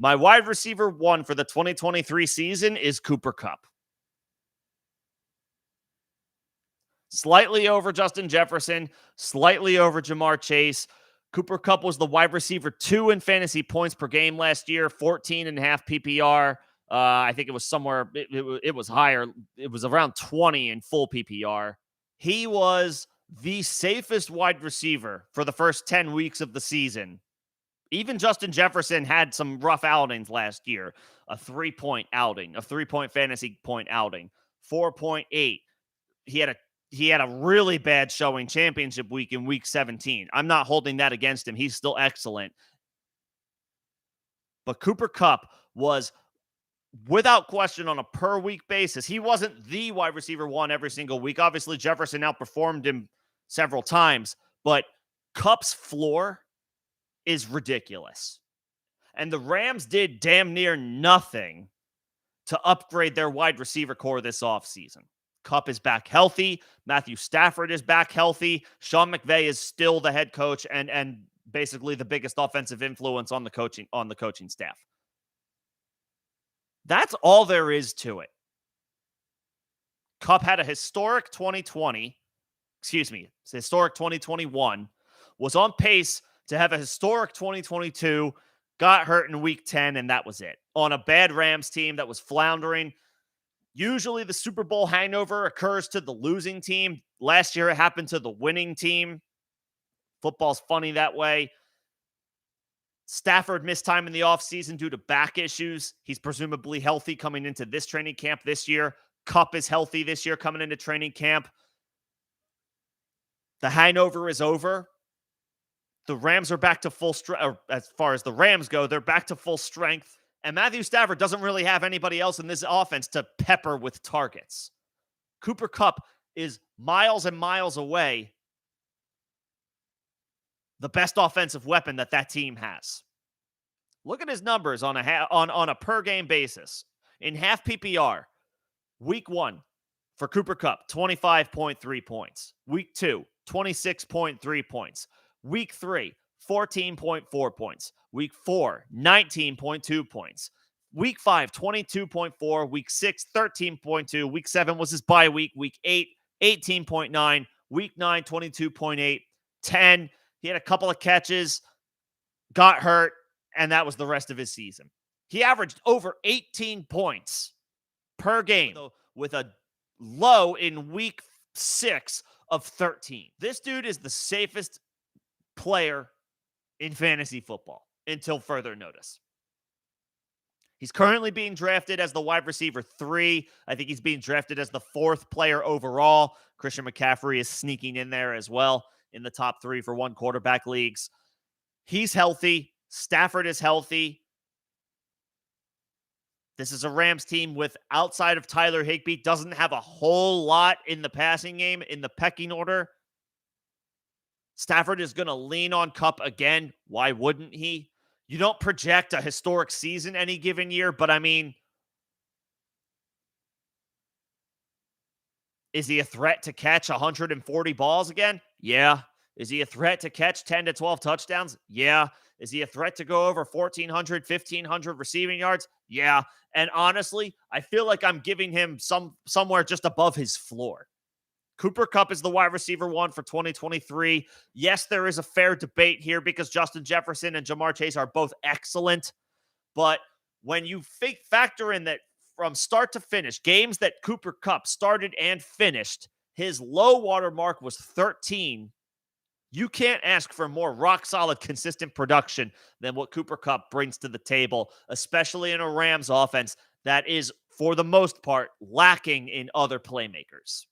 My wide receiver 1 for the 2023 season is Cooper Kupp. Slightly over Justin Jefferson, slightly over Jamar Chase. Cooper Kupp was the wide receiver 2 in fantasy points per game last year, 14.5 PPR. I think it was somewhere, it was higher. It was around 20 in full PPR. He was the safest wide receiver for the first 10 weeks of the season. Even Justin Jefferson had some rough outings last year. A 3-point outing, a 3-point fantasy point outing, 4.8. He had a really bad showing championship week in week 17. I'm not holding that against him. He's still excellent. But Cooper Kupp was, without question, on a per week basis. He wasn't the wide receiver 1 every single week. Obviously, Jefferson outperformed him several times, but Kupp's floor is ridiculous. And the Rams did damn near nothing to upgrade their wide receiver core this offseason. Kupp is back healthy. Matthew Stafford is back healthy. Sean McVay is still the head coach and basically the biggest offensive influence on the coaching staff. That's all there is to it. Kupp had a historic 2021, was on pace to have a historic 2022, got hurt in week 10, and that was it. On a bad Rams team that was floundering. Usually the Super Bowl hangover occurs to the losing team. Last year it happened to the winning team. Football's funny that way. Stafford missed time in the offseason due to back issues. He's presumably healthy coming into this training camp this year. Kupp is healthy this year coming into training camp. The hangover is over. The Rams are back to full strength. As far as the Rams go, they're back to full strength. And Matthew Stafford doesn't really have anybody else in this offense to pepper with targets. Cooper Kupp is miles and miles away the best offensive weapon that team has. Look at his numbers on a per game basis. In half PPR, week 1 for Cooper Kupp, 25.3 points. Week 2, 26.3 points. Week 3, 14.4 points. Week 4, 19.2 points. Week 5, 22.4. Week 6, 13.2. Week 7 was his bye week. Week 8, 18.9. Week 9, 22.8. 10, he had a couple of catches, got hurt, and that was the rest of his season. He averaged over 18 points per game with a low in week 6 of 13. This dude is the safest player in fantasy football until further notice. He's currently being drafted as the wide receiver 3. I think he's being drafted as the 4th player overall. Christian McCaffrey is sneaking in there as well in the top 3 for one quarterback leagues. He's healthy. Stafford is healthy. This is a Rams team with, outside of Tyler Higbee, doesn't have a whole lot in the passing game in the pecking order. Stafford is going to lean on Kupp again. Why wouldn't he? You don't project a historic season any given year, but I mean, is he a threat to catch 140 balls again? Yeah. Is he a threat to catch 10 to 12 touchdowns? Yeah. Is he a threat to go over 1,400, 1,500 receiving yards? Yeah. And honestly, I feel like I'm giving him somewhere just above his floor. Cooper Kupp is the wide receiver 1 for 2023. Yes, there is a fair debate here because Justin Jefferson and Jamar Chase are both excellent. But when you factor in that from start to finish, games that Cooper Kupp started and finished, his low water mark was 13. You can't ask for more rock-solid, consistent production than what Cooper Kupp brings to the table, especially in a Rams offense that is, for the most part, lacking in other playmakers.